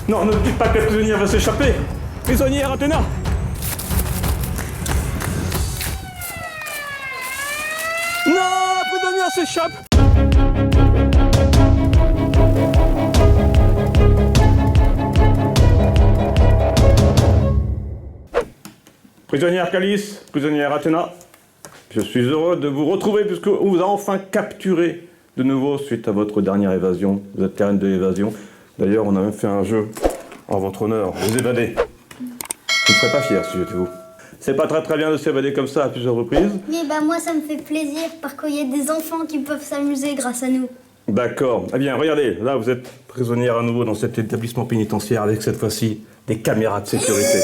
Non, ne dites pas que la prisonnière va s'échapper. Prisonnière, Athéna. Non, la prisonnière s'échappe. Prisonnière Calice, prisonnière Athéna, je suis heureux de vous retrouver puisqu'on vous a enfin capturé de nouveau suite à votre dernière évasion. Vous êtes terrain de l'évasion. D'ailleurs, on a même fait un jeu en votre honneur. Vous évadez. Je ne serais pas fier si j'étais vous. C'est pas très bien de s'évader comme ça à plusieurs reprises. Mais bah moi ça me fait plaisir parce qu'il y a des enfants qui peuvent s'amuser grâce à nous. D'accord. Eh bien, regardez, là vous êtes prisonnière à nouveau dans cet établissement pénitentiaire avec cette fois-ci des caméras de sécurité.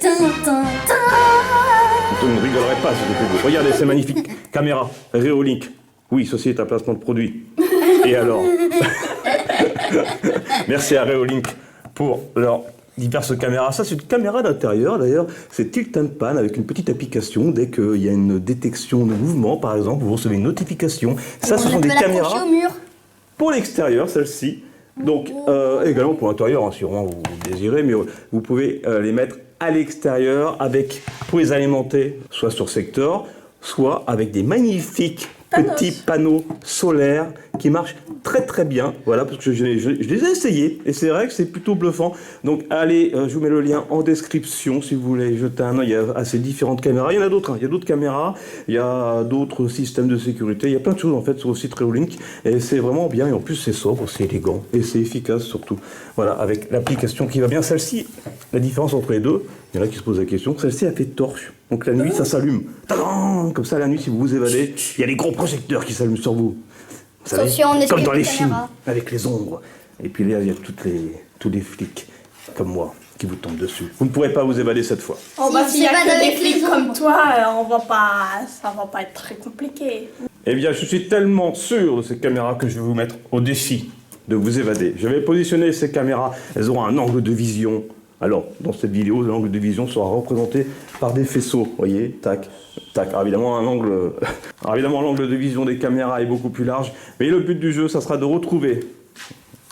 Je ne rigolerai pas si j'étais vous. Regardez, c'est magnifique. Caméra, Reolink. Oui, ceci est un placement de produit. Et alors merci à Reolink pour leurs diverses caméras. Ça, c'est une caméra d'intérieur, d'ailleurs. C'est tilt and pan avec une petite application. Dès qu'il y a une détection de mouvement, par exemple, vous recevez une notification. Ça, ce sont des caméras au mur. pour l'extérieur, celle-ci. Donc, également pour l'intérieur, hein, si vraiment vous désirez, mais vous pouvez les mettre à l'extérieur avec, pour les alimenter, soit sur secteur, soit avec des magnifiques petits panneaux solaires qui marchent très bien, voilà, parce que je les ai essayés et c'est vrai que c'est plutôt bluffant. Donc allez, je vous mets le lien en description si vous voulez jeter un œil à ces différentes caméras. Il y en a d'autres, hein. Il y a d'autres caméras, il y a d'autres systèmes de sécurité, il y a plein de choses en fait sur le site Reolink et c'est vraiment bien et en plus c'est sobre, c'est élégant et c'est efficace surtout. Voilà, avec l'application qui va bien. Celle-ci, la différence entre les deux, il y en a qui se posent la question, celle-ci a fait torche. Donc la nuit ça s'allume. Tadam, comme ça la nuit si vous vous évadez, il y a les gros projecteurs qui s'allument sur vous. Vous savez, comme dans les films, avec les ombres. Et puis là, il y a tous les flics, comme moi, qui vous tombent dessus. Vous ne pourrez pas vous évader cette fois. Oh bah s'il y a que des flics comme toi, ça va pas être très compliqué. Eh bien, je suis tellement sûr de ces caméras que je vais vous mettre au défi de vous évader. Je vais positionner ces caméras, elles auront un angle de vision. Alors, dans cette vidéo, l'angle de vision sera représenté par des faisceaux, vous voyez, tac, tac. Alors, évidemment, l'angle de vision des caméras est beaucoup plus large, mais le but du jeu, ça sera de retrouver,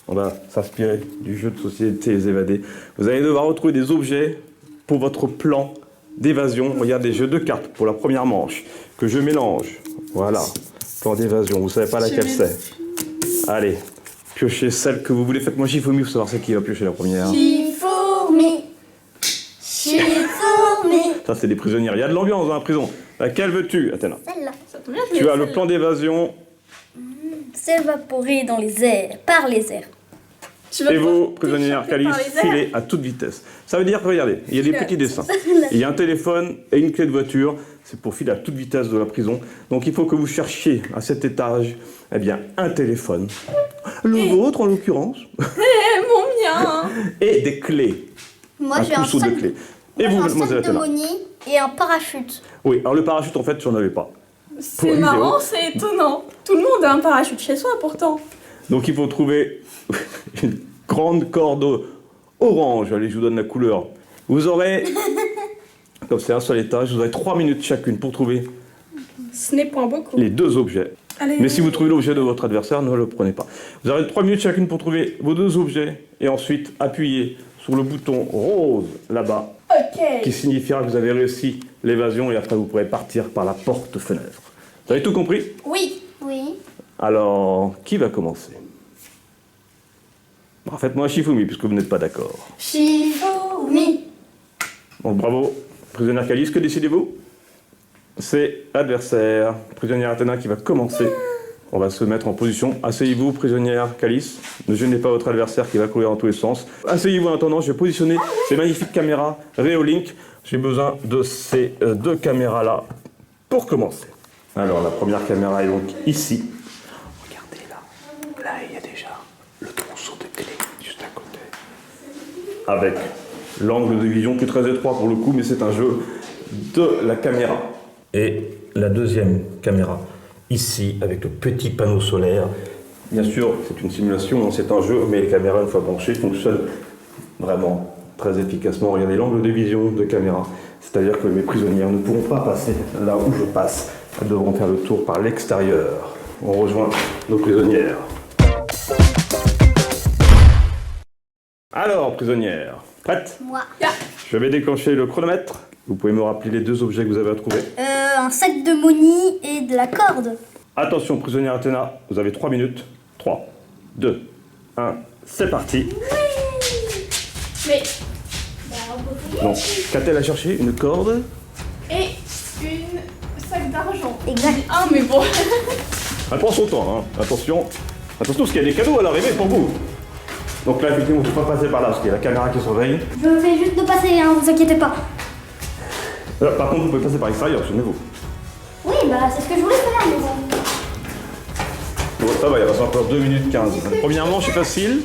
on va s'inspirer du jeu de société Les Évadés, vous allez devoir retrouver des objets pour votre plan d'évasion. Regardez, jeu de cartes pour la première manche, que je mélange, voilà, plan d'évasion, vous savez pas laquelle c'est. Allez, piochez celle que vous voulez, faites-moi Shifumi pour savoir c'est qui va piocher la première. Ça, c'est des prisonnières. Il y a de l'ambiance dans la prison. Laquelle veux-tu, Athéna? Celle-là. Tu as le plan d'évasion. S'évaporer dans les airs, par les airs. Et vous, prisonnière Calice, filez à toute vitesse. Ça veut dire que, regardez, il y a des petits dessins. Il y a un téléphone et une clé de voiture. C'est pour filer à toute vitesse de la prison. Donc, il faut que vous cherchiez à cet étage, eh bien, un téléphone. Le vôtre, en l'occurrence. Mon mien. Et des clés. Moi, j'ai un sac de clés. Et vous, mademoiselle de Athéna? monnaie et un parachute. Oui, alors le parachute, en fait, j'en avais pas. C'est marrant, c'est étonnant. Tout le monde a un parachute chez soi, pourtant. Donc il faut trouver une grande corde orange. Allez, je vous donne la couleur. Vous aurez, comme c'est un seul étage, vous aurez 3 minutes chacune pour trouver Ce n'est point beaucoup. les deux objets. Allez. Mais si vous trouvez l'objet de votre adversaire, ne le prenez pas. Vous aurez 3 minutes chacune pour trouver vos deux objets et ensuite appuyez sur le bouton rose là-bas, qui signifiera que vous avez réussi l'évasion et après vous pourrez partir par la porte-fenêtre. Vous avez tout compris? Oui. Alors, qui va commencer? Faites-moi un Shifumi puisque vous n'êtes pas d'accord. Shifumi. Donc bravo, prisonnière Calice, que décidez-vous? C'est adversaire, prisonnière Athéna qui va commencer. On va se mettre en position. Asseyez-vous, prisonnière Calice. Ne gênez pas votre adversaire qui va courir dans tous les sens. Asseyez-vous en attendant, je vais positionner ces magnifiques caméras Reolink. J'ai besoin de ces deux caméras-là pour commencer. Alors, la première caméra est donc ici. Regardez là. Là, il y a déjà le trousseau de clés juste à côté. Avec l'angle de vision qui est très étroit pour le coup, mais c'est un jeu de la caméra. Et la deuxième caméra ici, avec le petit panneau solaire. Bien sûr, c'est une simulation, c'est un jeu, mais les caméras, une fois branchées, fonctionnent vraiment très efficacement. Regardez l'angle de vision de caméra. C'est-à-dire que mes prisonnières ne pourront pas passer là où je passe. Elles devront faire le tour par l'extérieur. On rejoint nos prisonnières. Alors, prisonnière, prête? Moi. Je vais déclencher le chronomètre. Vous pouvez me rappeler les deux objets que vous avez à trouver. Un sac de Moni et de la corde. Attention, prisonnière Athéna, vous avez 3 minutes. 3, 2, 1, c'est parti. Mais. Donc, qu'a-t-elle à chercher? Une corde? Et une sac d'argent. Exact. Ah, mais bon. Elle prend son temps, hein. Attention. Attention, parce qu'il y a des cadeaux à l'arrivée pour vous. Donc là, effectivement, vous ne pouvez pas passer par là, parce qu'il y a la caméra qui surveille. Je me fais juste de passer, hein, vous inquiétez pas. Par contre, vous pouvez passer par l'extérieur, souvenez-vous. Oui, bah c'est ce que je voulais faire, mais bon. Bon, ça va, il reste encore 2 minutes 15. La première manche est facile.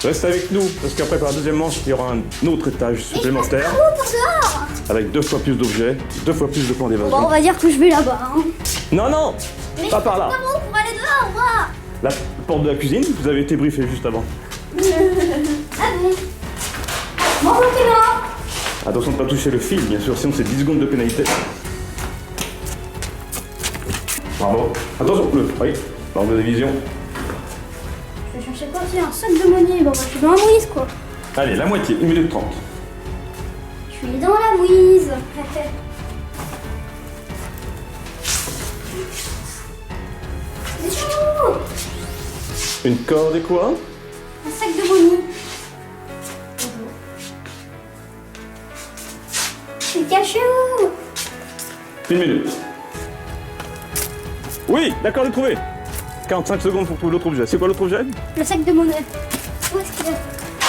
Restez avec nous, parce qu'après, par la deuxième manche, il y aura un autre étage supplémentaire. Oh, pour dehors. Avec 2 fois plus d'objets, 2 fois plus de points Bon, on d'évasion. va dire que je vais là-bas. Hein. Non, non, Mais pas par là. comment pour aller dehors, moi? La porte de la cuisine, vous avez été briefé juste avant. Ah bon? Bon, ok, là. Attention de ne pas toucher le fil, bien sûr, sinon c'est 10 secondes de pénalité. Bravo. Attention, le. Oui, barre de division. Je vais chercher quoi aussi? Un sac de Moni. Bon, bah, je suis dans la mouise, quoi. Allez, la moitié, 1 minute 30. Je suis dans la mouise. C'est chaud. Une corde et quoi? Un sac de Moni. C'est caché où? 1 minute. Oui, d'accord, j'ai trouvé. 45 secondes pour trouver l'autre objet. C'est quoi l'autre objet? Le sac de monnaie. Où est-ce qu'il est?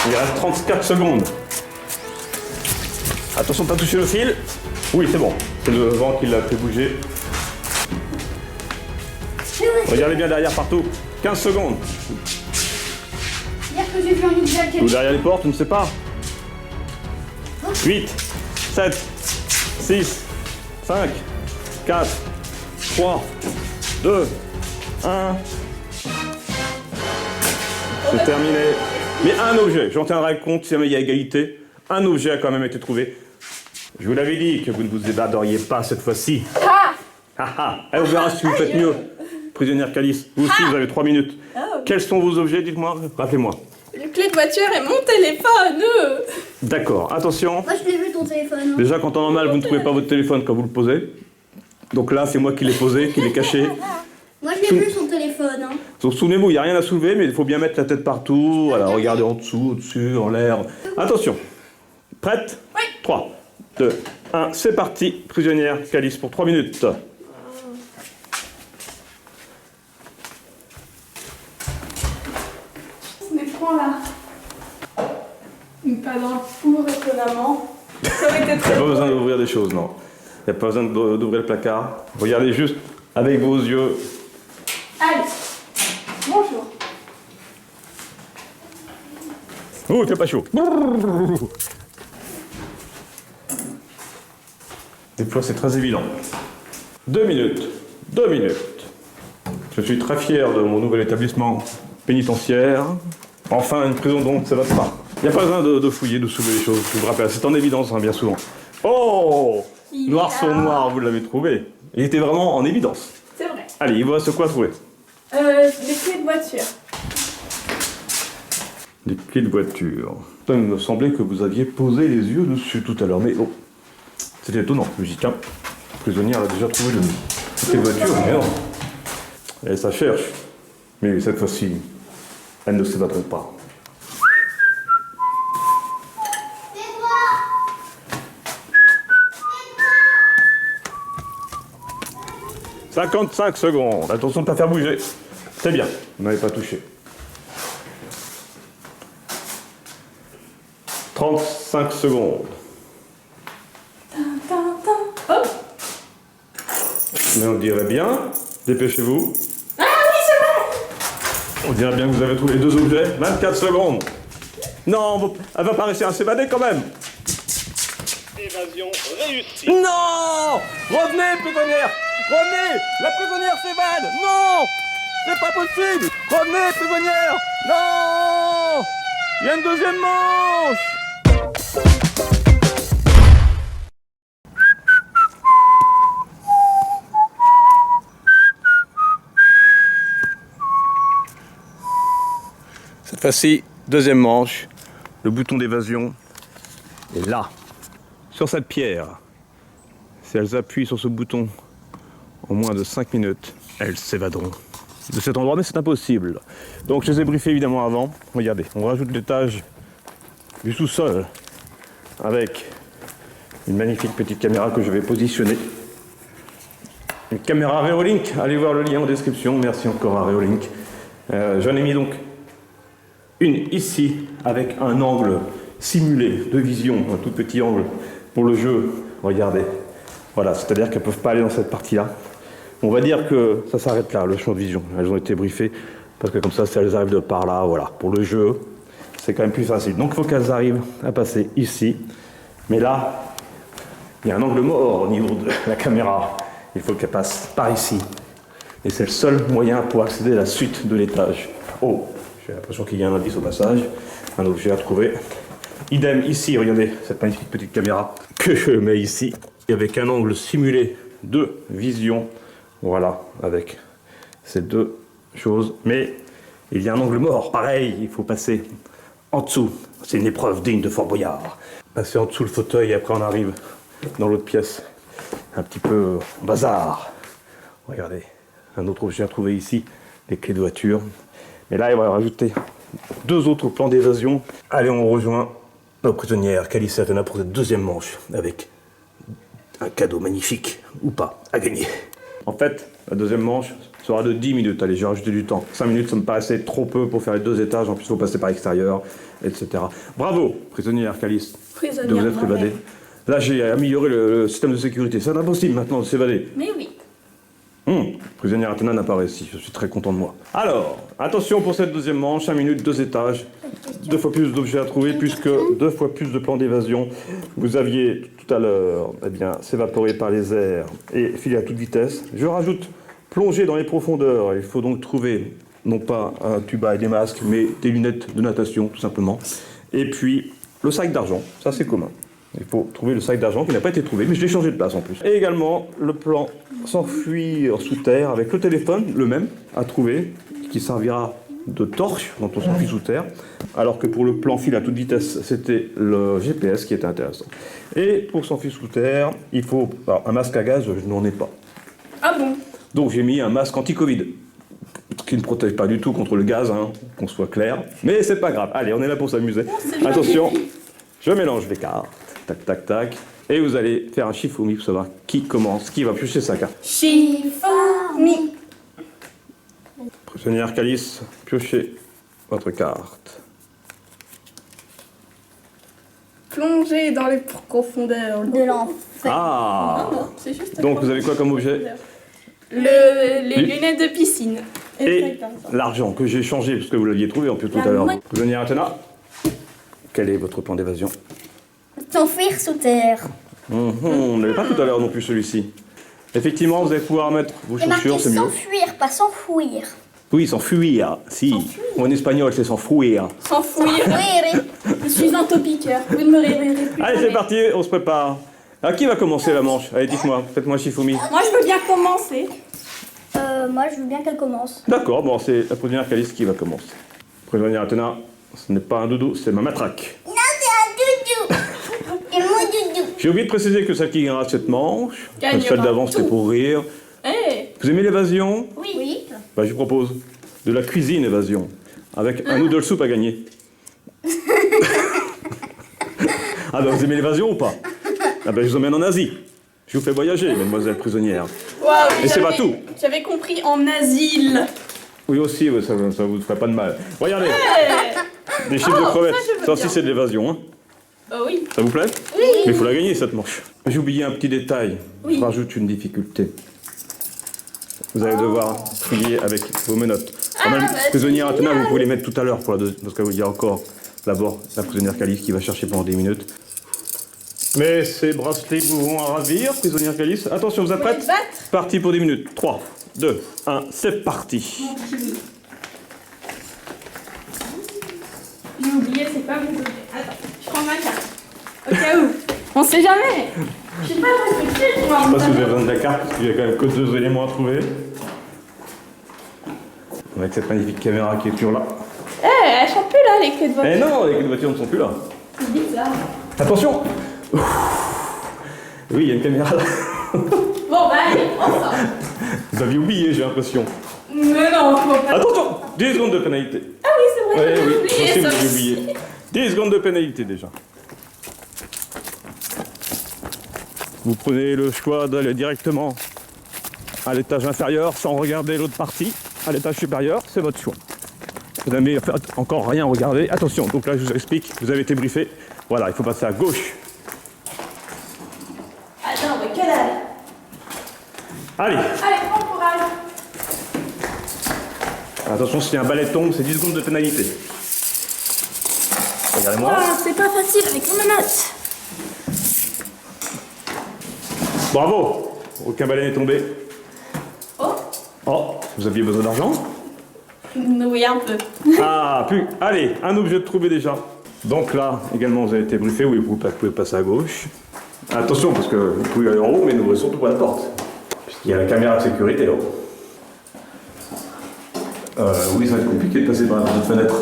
Il reste 34 secondes. Attention de ne pas toucher le fil. Oui, c'est bon. C'est le vent qui l'a fait bouger. Regardez bien derrière partout. 15 secondes. Dire que j'ai vu un objet. Ou derrière les portes, on ne sait pas. 8, 7, 6, 5, 4, 3, 2, 1. C'est terminé. Mais un objet, j'en tiendrai compte si jamais il y a égalité. Un objet a quand même été trouvé. Je vous l'avais dit que vous ne vous évaderiez pas cette fois-ci. Ah ah. On verra si vous faites mieux. Prisonnière Calice, vous aussi, vous avez 3 minutes. Quels sont vos objets, dites-moi? Rappelez-moi. Une clé de voiture et mon téléphone. D'accord, attention. Moi, je l'ai vu ton téléphone. Hein. Déjà, quand en normal, vous ne trouvez pas votre téléphone quand vous le posez. Donc là, c'est moi qui l'ai posé, qui l'ai caché. Moi, je l'ai vu son téléphone. Hein. Donc souvenez-vous, il n'y a rien à soulever, mais il faut bien mettre la tête partout. Voilà, regardez en dessous, au-dessus, en l'air. Attention. Prête? Oui. 3, 2, 1, c'est parti. Prisonnière Calice pour 3 minutes. Mais prends là. Pas dans le four, étonnamment. Ça aurait été Il n'y a très pas bon. besoin d'ouvrir des choses, non. Il n'y a pas besoin d'ouvrir le placard. Regardez juste avec vos yeux. Allez. Bonjour. Oh, il fait pas chaud. Des fois, c'est très évident. 2 minutes. 2 minutes. Je suis très fier de mon nouvel établissement pénitentiaire. Enfin, une prison dont ça va pas. Il n'y a pas besoin de fouiller, de soulever les choses. Je vous rappelle, c'est en évidence, hein, bien souvent. Oh! Noir sur noir, vous l'avez trouvé. Il était vraiment en évidence. C'est vrai. Allez, il vous reste quoi à trouver? Des clés de voiture. Des clés de voiture. Ça, il me semblait que vous aviez posé les yeux dessus tout à l'heure, mais oh, c'était étonnant. Je me dis, tiens, la prisonnière a déjà trouvé les clés de voiture, mais non. Et ça cherche. Mais cette fois-ci, elle ne s'évadera pas. 55 secondes. Attention de ne pas faire bouger. C'est bien, vous n'avez pas touché. 35 secondes. Hop. Mais on dirait bien. Dépêchez-vous. Ah oui, c'est vrai. On dirait bien que vous avez trouvé les deux objets. 24 secondes. Non, elle va pas réussir à s'évader quand même. Évasion réussie. Non! Revenez, prisonnière! Revenez! La prisonnière s'évade! Non! C'est pas possible! Revenez, prisonnière! Non! Il y a une deuxième manche! Cette fois-ci, deuxième manche. Le bouton d'évasion est là, sur cette pierre. Si elles appuient sur ce bouton en moins de 5 minutes, elles s'évaderont de cet endroit, mais c'est impossible. Donc je les ai briefés évidemment avant. Regardez, on rajoute l'étage du sous-sol avec une magnifique petite caméra que je vais positionner. Une caméra Reolink, allez voir le lien en description, merci encore à Reolink. J'en ai mis donc une ici avec un angle simulé de vision, un tout petit angle pour le jeu, regardez. Voilà, c'est-à-dire qu'elles ne peuvent pas aller dans cette partie-là. On va dire que ça s'arrête là, le champ de vision. Elles ont été briefées, parce que comme ça, si elles arrivent de par là, voilà, pour le jeu, c'est quand même plus facile. Donc il faut qu'elles arrivent à passer ici. Mais là, il y a un angle mort au niveau de la caméra. Il faut qu'elle passe par ici. Et c'est le seul moyen pour accéder à la suite de l'étage. Oh, j'ai l'impression qu'il y a un indice au passage, un objet à trouver. Idem ici, regardez cette magnifique petite caméra que je mets ici, avec un angle simulé de vision. Voilà, avec ces deux choses. Mais il y a un angle mort, pareil, il faut passer en dessous. C'est une épreuve digne de Fort Boyard. Passer en dessous le fauteuil et après on arrive dans l'autre pièce. Un petit peu bazar. Regardez, un autre objet à trouver ici, les clés de voiture. Mais là, il va rajouter 2 autres plans d'évasion. Allez, on rejoint nos prisonnières Calice et Athena pour cette deuxième manche avec un cadeau magnifique, ou pas, à gagner. En fait, la deuxième manche sera de 10 minutes. Allez, j'ai rajouté du temps. 5 minutes, ça me paraissait trop peu pour faire les 2 étages. En plus, il faut passer par l'extérieur, etc. Bravo, prisonnière Calice, de vous être évadée. Là, j'ai amélioré le système de sécurité. C'est impossible maintenant de s'évader. Mais oui. Prisonnière Athena n'a pas réussi. Je suis très content de moi. Alors, attention pour cette deuxième manche. 5 minutes, 2 étages. 2 fois plus d'objets à trouver, puisque 2 fois plus de plans d'évasion. Vous aviez tout à l'heure, eh bien, s'évaporer par les airs et filer à toute vitesse. Je rajoute plonger dans les profondeurs. Il faut donc trouver, non pas un tuba et des masques, mais des lunettes de natation, tout simplement. Et puis, le sac d'argent. Ça, c'est commun. Il faut trouver le sac d'argent qui n'a pas été trouvé, mais je l'ai changé de place en plus. Et également le plan s'enfuir sous terre avec le téléphone, le même, à trouver, qui servira de torche quand on s'enfuit sous terre, alors que pour le plan fil à toute vitesse, c'était le GPS qui était intéressant. Et pour s'enfuir sous terre, il faut... Alors, un masque à gaz, je n'en ai pas. Ah bon? Donc j'ai mis un masque anti-Covid, qui ne protège pas du tout contre le gaz, hein, qu'on soit clair. Mais c'est pas grave, allez, on est là pour s'amuser. Attention, je mélange les cartes. Tac, tac, tac. Et vous allez faire un Shifumi pour savoir qui commence, qui va piocher sa carte. Shifumi. Prisonnière Calice, piochez votre carte. Plonger dans les profondeurs De l'enfer. Ah, Non, c'est juste donc vous avez quoi comme objet? Les lunettes de piscine. Et Exactement. l'argent que j'ai changé, parce que vous l'aviez trouvé en plus tout à l'heure. Prisonnière Athena, quel est votre plan d'évasion? S'enfuir sous terre. On n'avait pas tout à l'heure non plus celui-ci. Effectivement, vous allez pouvoir mettre vos Et marqué chaussures, c'est mieux. s'enfuir, pas s'enfouir. Oui, s'enfuir, si. En espagnol, c'est s'enfouir. S'enfouir. Oui. Je suis un topiqueur. Vous ne me réveillerez plus. Allez, c'est jamais. parti, on se prépare. À qui va commencer la manche? Allez, dites-moi, faites-moi Shifumi. Moi, je veux bien commencer. Moi, je veux bien qu'elle commence. D'accord, bon, c'est la prisonnière Calice qui va commencer. Prisonnière Athena, ce n'est pas un doudou, c'est ma matraque. Non, c'est un doudou. C'est mon doudou. J'ai oublié de préciser que celle qui gagnera cette manche, Gagnera celle d'avant c'était tout. pour rire. Eh. Vous aimez l'évasion? Oui. Bah, je vous propose de la cuisine évasion, avec un noodle soup à gagner. Ah bah vous aimez l'évasion ou pas? Ah bah je vous emmène en Asie. Je vous fais voyager, mademoiselle prisonnière. Waouh, Et c'est pas j'avais- tout. J'avais compris en asile. Oui aussi, ça vous ferait pas de mal. Regardez, Eh. des chiffres de Oh, crevettes. ça, je veux Ça aussi bien. c'est de l'évasion, hein. Oh oui. Ça vous plaît? Oui. Mais il faut la gagner cette manche. J'ai oublié un petit détail. Oui. Je rajoute une difficulté. Vous allez devoir trier avec vos menottes. Quand même, bah, prisonnière c'est Athena, génial. vous pouvez les mettre tout à l'heure pour la deuxième, parce qu'il y a encore d'abord la prisonnière Calice qui va chercher pendant 10 minutes. Mais ces bracelets vous vont à ravir, prisonnière Calice. Attention, vous êtes Vous voulez prête? te battre? Parti pour 10 minutes. 3, 2, 1, c'est parti. J'ai oublié, c'est pas mon objet. Attends, je prends ma carte. Au cas où. On sait jamais. Je sais pas respecter, moi. Je sais pas si vous avez besoin de la carte, parce qu'il y a quand même que 2 éléments à trouver. Avec cette magnifique caméra qui est toujours là. Eh, elle chante plus là, les clés de voiture. Eh non, les clés de voiture ne sont plus là. C'est bizarre. Attention. Oui, il y a une caméra là. Bon, bah allez, on sort. Vous aviez oublié, j'ai l'impression. Mais non, faut pas. Attention, 10 secondes de pénalité. Ah oui, c'est vrai, Ouais, j'ai oui, oublié aussi, ça vous avez aussi. oublié. 10 secondes de pénalité déjà. Vous prenez le choix d'aller directement à l'étage inférieur sans regarder l'autre partie. À l'étage supérieur, c'est votre choix. Vous n'avez encore rien regardé. Attention, donc là je vous explique, vous avez été briefé. Voilà, il faut passer à gauche. Attends, mais quelle heure? Allez, Allez, prends courage. attention, si un balai tombe, c'est 10 secondes de pénalité. Regardez-moi. Ah, c'est pas facile avec mon note. Bravo, aucun balai n'est tombé. Oh, Oh, vous aviez besoin d'argent? oui, un peu. Ah, plus. Allez, un objet de trouvé déjà. Donc là, également, vous avez été briefé. Oui, vous pouvez passer à gauche. Attention, parce que vous pouvez aller en haut, mais n'ouvrez surtout pas la porte. Puisqu'il y a la caméra de sécurité là-haut. Oui, ça va être compliqué de passer par la petite fenêtre.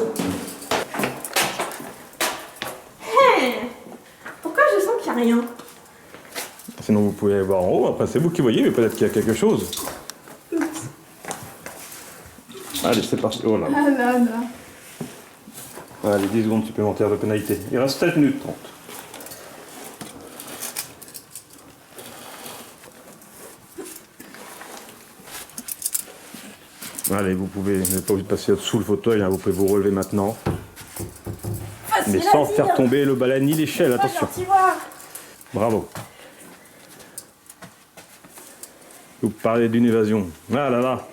Pourquoi je sens qu'il n'y a rien? Sinon, vous pouvez aller voir en haut. Après, c'est vous qui voyez, mais peut-être qu'il y a quelque chose. Allez, c'est parti. Oh là là. Ah là là. Allez, 10 secondes supplémentaires de pénalité. Il reste 7 minutes 30. Allez, vous n'êtes pas obligé de passer sous le fauteuil, hein, vous pouvez vous relever maintenant. Mais Facile sans à dire. faire tomber le balai ni l'échelle, Pas attention. gentil, voir. Bravo. Vous parlez d'une évasion. Ah là là.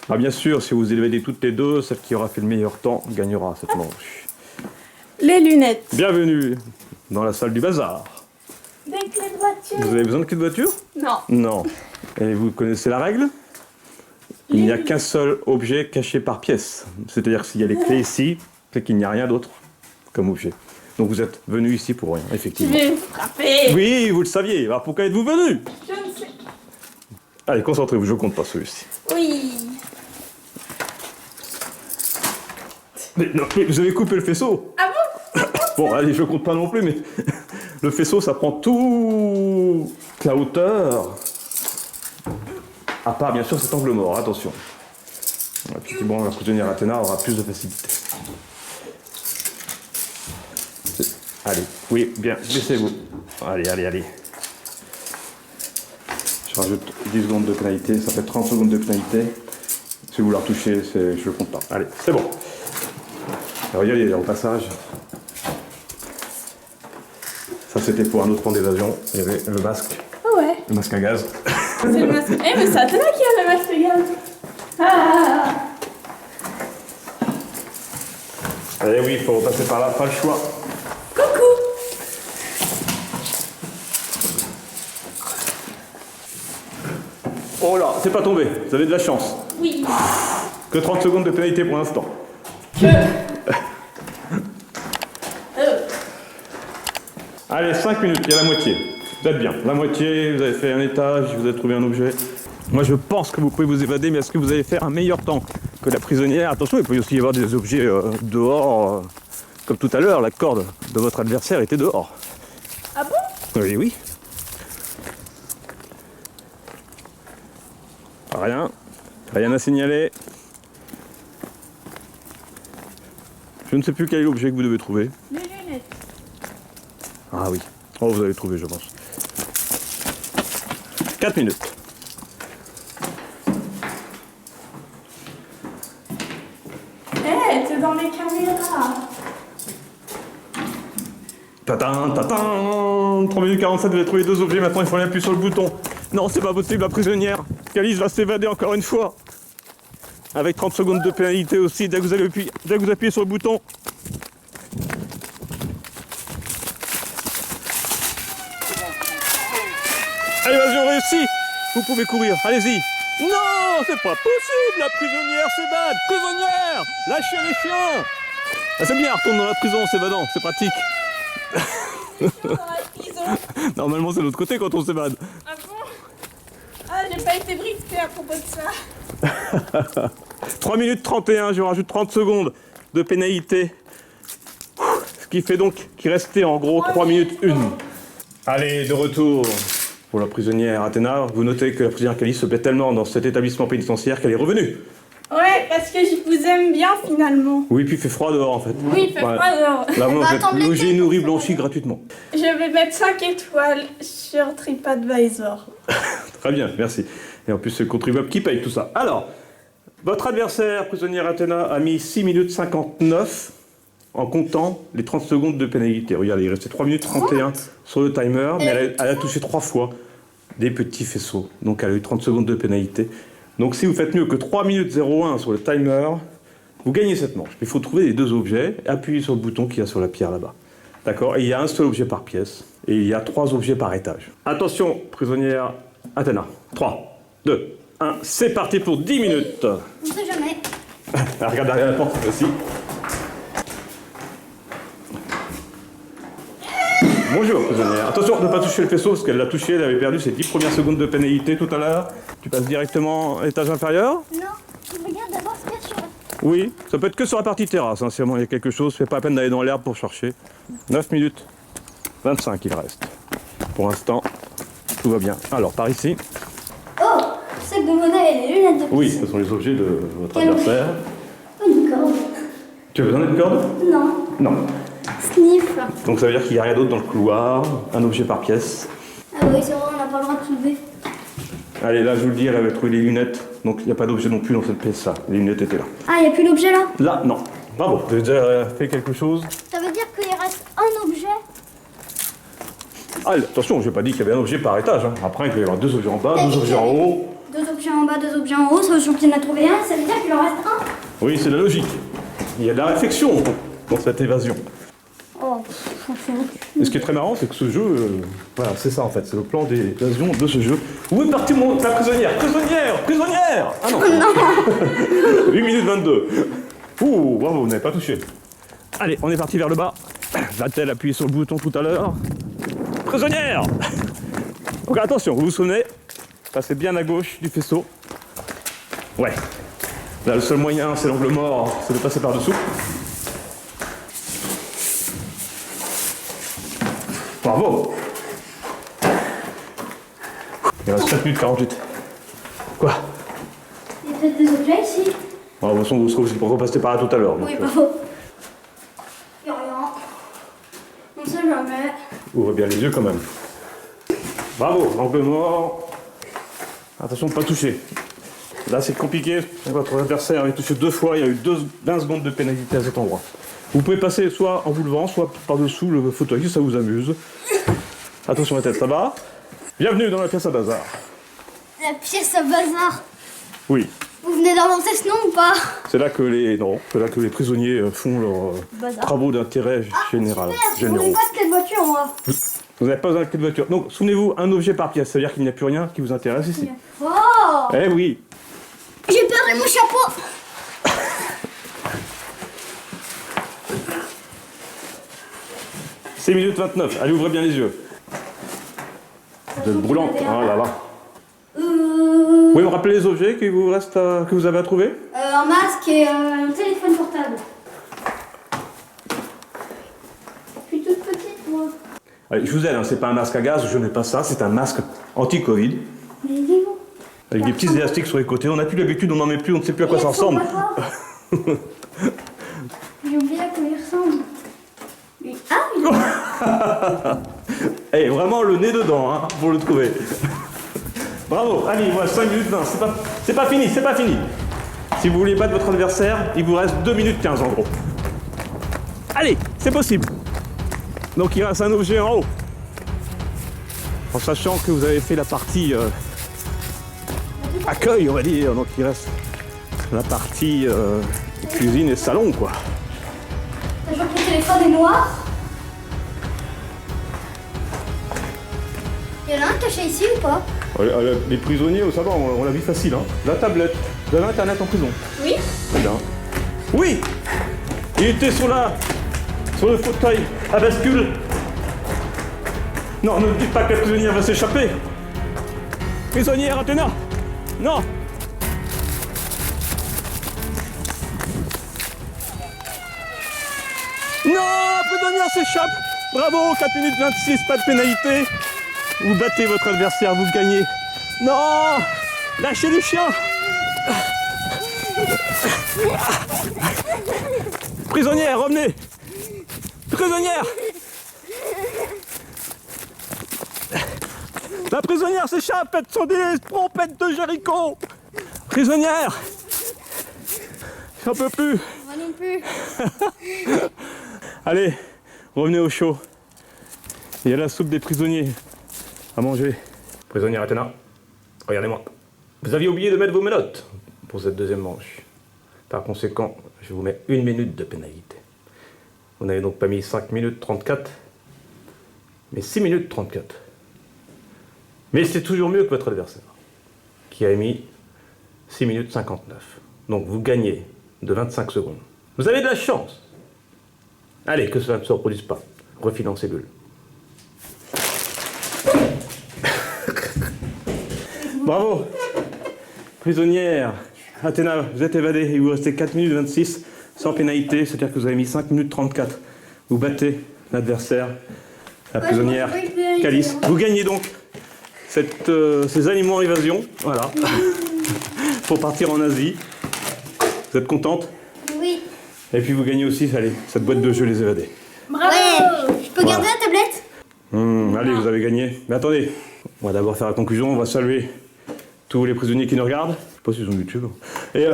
Ah bien sûr, si vous élevez toutes les deux, celle qui aura fait le meilleur temps gagnera cette manche. Les lunettes. Bienvenue dans la salle du bazar. Des clés de voiture. Vous avez besoin de clés de voiture? Non. Non. Et vous connaissez la règle? Il n'y a qu'un seul objet caché par pièce. C'est-à-dire que s'il y a les clés ici, c'est qu'il n'y a rien d'autre comme objet. Donc vous êtes venu ici pour rien, Tu effectivement. veux me frapper? Oui, vous le saviez. Alors pourquoi êtes-vous venu? Je ne sais. Allez, concentrez-vous, je compte pas celui-ci. Oui. Mais, non, mais vous avez coupé le faisceau. Ah bon? Bon, allez, je compte pas non plus, mais le faisceau, ça prend toute la hauteur. À part, bien sûr, cet angle mort, attention. Effectivement, la prisonnière Athéna aura plus de facilité. Allez, oui, bien, laissez-vous. Allez, allez, allez. Je rajoute 10 secondes de pénalité, ça fait 30 secondes de pénalité. Si vous la retouchez, je ne compte pas. Allez, c'est bon. Alors, regardez, au passage. Ça, c'était pour un autre plan d'évasion. Il y avait le masque, Ah ouais. le masque à gaz. C'est le masque. Eh, mais c'est Athéna qui a le masque, regarde. Ah. Eh oui, il faut repasser par là, pas le choix. Coucou. Oh là, c'est pas tombé, vous avez de la chance. Oui. Que 30 secondes de pénalité pour l'instant. Allez, 5 minutes, il y a la moitié. Vous êtes bien, la moitié, vous avez fait un étage, vous avez trouvé un objet. Moi je pense que vous pouvez vous évader, mais est-ce que vous allez faire un meilleur temps que la prisonnière? Attention, il peut aussi y avoir des objets dehors. Comme tout à l'heure, la corde de votre adversaire était dehors. Ah bon? Oui, oui. Rien à signaler. Je ne sais plus quel est l'objet que vous devez trouver. Les lunettes. Ah oui. Oh, vous allez trouver, je pense. 4 minutes. Eh, t'es dans les caméras. Tatin, tatin. 3 minutes 47, vous avez trouvé 2 objets. Maintenant, il faut aller appuyer sur le bouton. Non, c'est pas possible, la prisonnière. Calice va s'évader encore une fois. Avec 30 secondes de pénalité aussi, dès que vous appuyez sur le bouton. Évasion réussie. Vous pouvez courir, allez-y. Non, c'est pas possible, la prisonnière s'évade. Prisonnière, lâchez les chiens. Ah, c'est bien, retourne dans la prison en s'évadant, c'est pratique. Dans la prison. Normalement, c'est de l'autre côté quand on s'évade. Ah bon? Ah, j'ai pas été briefée à propos de ça. 3 minutes 31, je rajoute 30 secondes. de pénalité. Ce qui fait donc qu'il restait en gros 3 minutes 1. Allez, de retour pour la prisonnière Athéna. Vous notez que la prisonnière Calice se plaît tellement dans cet établissement pénitentiaire qu'elle est revenue. Ouais, parce que je vous aime bien finalement. Oui, puis il fait froid dehors en fait. Oui, il fait froid dehors. Là, moi, va vous attendre êtes logé, l'été, nourri, ça blanchi va. gratuitement. Je vais mettre 5 étoiles sur TripAdvisor. Très bien, merci. Et en plus, c'est le contribuable qui paye tout ça. Alors, votre adversaire, prisonnière Athéna, a mis 6 minutes 59 en comptant les 30 secondes de pénalité. Regardez, il restait 3 minutes 31 sur le timer, mais elle a touché 3 fois des petits faisceaux. Donc, elle a eu 30 secondes de pénalité. Donc, si vous faites mieux que 3 minutes 01 sur le timer, vous gagnez cette manche. Il faut trouver les 2 objets, appuyer sur le bouton qu'il y a sur la pierre là-bas. D'accord? Et il y a un seul objet par pièce, et il y a 3 objets par étage. Attention, prisonnière Athéna. 3, 2, 1, c'est parti pour 10 minutes. On sait jamais. Regarde derrière la porte aussi. Bonjour, prisonnière. Attention de ne pas toucher le faisceau, parce qu'elle l'a touché, elle avait perdu ses 10 premières secondes de pénalité tout à l'heure. Tu passes directement à l'étage inférieur? Non, je regarde d'abord ce qu'il y a sur la... Oui, ça peut être que sur la partie terrasse, hein, si vraiment il y a quelque chose, fait pas la peine d'aller dans l'herbe pour chercher. 9 minutes 25 il reste. Pour l'instant, tout va bien. Alors, par ici. Oh, sac de monnaie et les lunettes de Oui, piscine. ce sont les objets de votre Quel adversaire. Une corde. Tu as besoin d'une corde? Non. Non. Sniff. Donc ça veut dire qu'il n'y a rien d'autre dans le couloir, un objet par pièce. Ah oui, c'est vrai, on n'a pas le droit de soulever. Allez, là je vous le dis, elle avait trouvé les lunettes, donc il n'y a pas d'objet non plus dans cette pièce-là. Les lunettes étaient là. Ah, il n'y a plus d'objet là? Là, non. Bravo, vous avez déjà fait quelque chose. Ça veut dire qu'il reste un objet? Ah, attention, je n'ai pas dit qu'il y avait un objet par étage. Hein. Après, il va y avoir 2 objets en bas, 2 objets en haut. 2 objets en bas, 2 objets en haut, ça veut dire qu'il en a trouvé un, ça veut dire qu'il en reste un. Oui, c'est la logique. Il y a de la réflexion dans cette évasion. Oh, Et ce qui est très marrant, c'est que ce jeu, voilà, c'est ça en fait, c'est le plan d'évasion de ce jeu. Où est partie la prisonnière? Prisonnière! Prisonnière! Ah non! 8 minutes 22. Ouh, bravo, vous n'avez pas touché. Allez, on est parti vers le bas. Va-t-elle appuyer sur le bouton tout à l'heure? Prisonnière! Donc attention, vous vous souvenez, passez bien à gauche du faisceau. Ouais. Là, le seul moyen, c'est l'angle mort, c'est de passer par-dessous. Bravo! Il reste 7 minutes 48. Quoi? il y a peut-être des objets ici. Bon, de toute façon, vous serez aussi pour repasser par là tout à l'heure. donc, Oui, pas faux. Il n'y a rien. On sait jamais. ouvrez bien les yeux quand même. Bravo, angle mort. Attention de ne pas toucher. Là, c'est compliqué. Votre adversaire avait touché 2 fois. Il y a eu 20 secondes de pénalité à cet endroit. Vous pouvez passer soit en vous levant, soit par-dessous le fauteuil si ça vous amuse. Attention à la tête, ça va? Bienvenue dans la pièce à bazar. La pièce à bazar. Oui, Vous venez d'inventer ce nom ou pas? c'est là que les prisonniers font leurs Bazar. travaux d'intérêt général. Merde, je généraux. voulais pas de quelle voiture moi. Vous n'avez pas besoin de clé de voiture. Donc, souvenez-vous, un objet par pièce, ça veut dire qu'il n'y a plus rien qui vous intéresse ici. Oh, Eh oui. j'ai perdu mon chapeau. 6 minutes 29. Allez, ouvrez bien les yeux. Vous êtes brûlante. Oh là là. Vous pouvez me rappeler les objets qui vous restent, que vous avez à trouver? Un masque et un téléphone portable. Je suis toute petite moi. Allez, je vous aide, hein, c'est pas un masque à gaz, je n'ai pas ça, c'est un masque anti-Covid. Mais il est où? Avec des petits élastiques sur les côtés. On n'a plus l'habitude, on n'en met plus, on ne sait plus à quoi ça ressemble. J'ai oublié à quoi il ressemble. Lui. Ah oui. Eh, vraiment le nez dedans, hein, pour le trouver. Bravo, allez, voilà, 5 minutes 20, c'est pas fini, c'est pas fini. Si vous voulez battre votre adversaire, il vous reste 2 minutes 15 en gros. Allez, c'est possible. Donc il reste un objet en haut. En sachant que vous avez fait la partie accueil, on va dire. Donc il reste la partie cuisine et salon, quoi. Sachant que le téléphone est noir. Il y en a un caché ici ou pas? Les prisonniers, ça va, on la vit facile. Hein. La tablette. Vous avez internet en prison? Oui. Très bien. Oui! Il était sur le fauteuil à bascule. Non, ne me dites pas que la prisonnière va s'échapper. Prisonnière, Athéna! Non! Non, prisonnière s'échappe. Bravo, 4 minutes 26, pas de pénalité. Vous battez votre adversaire, vous gagnez. Non, lâchez les chiens. Prisonnière, revenez. Prisonnière. La prisonnière s'échappe, elles sont des trompettes de Jéricho. Prisonnière. J'en peux plus. Moi non plus. Allez, revenez au chaud. Il y a la soupe des prisonniers à manger. Prisonnière Athéna, regardez-moi. Vous aviez oublié de mettre vos menottes pour cette deuxième manche. Par conséquent, je vous mets 1 minute de pénalité. Vous n'avez donc pas mis 5 minutes 34, mais 6 minutes 34. Mais c'est toujours mieux que votre adversaire, qui a mis 6 minutes 59. Donc vous gagnez de 25 secondes. Vous avez de la chance. Allez, que cela ne se reproduise pas. Refilez ces bulles. Bravo. Prisonnière, Athéna, vous êtes évadée. Il vous restait 4 minutes 26 sans pénalité, c'est-à-dire que vous avez mis 5 minutes 34. Vous battez l'adversaire, la prisonnière Calice. Vous gagnez donc ces aliments en évasion, voilà, pour partir en Asie. Vous êtes contente? Oui. Et puis vous gagnez aussi, allez, cette boîte de jeux Les Évadés. Bravo. Ouais. Je peux garder la tablette? Allez, vous avez gagné. Mais attendez, on va d'abord faire la conclusion. On va saluer tous les prisonniers qui nous regardent. Je sais pas s'ils ont YouTube. Et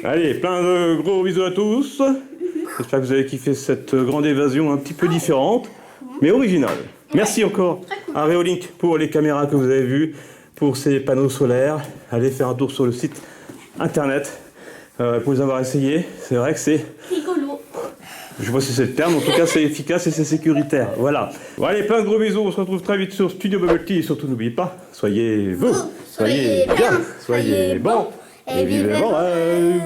allez, plein de gros bisous à tous. J'espère que vous avez kiffé cette grande évasion un petit peu différente, mais originale. Merci encore à Reolink pour les caméras que vous avez vues, pour ces panneaux solaires. Allez faire un tour sur le site internet pour les avoir essayés. C'est vrai que c'est... Rigolo. Je sais pas si c'est le terme, en tout cas c'est efficace et c'est sécuritaire. Voilà. Bon, allez, plein de gros bisous, on se retrouve très vite sur Studio Bubble Tea et surtout n'oubliez pas, soyez vous, soyez bien, soyez bon et vivez vos rêves.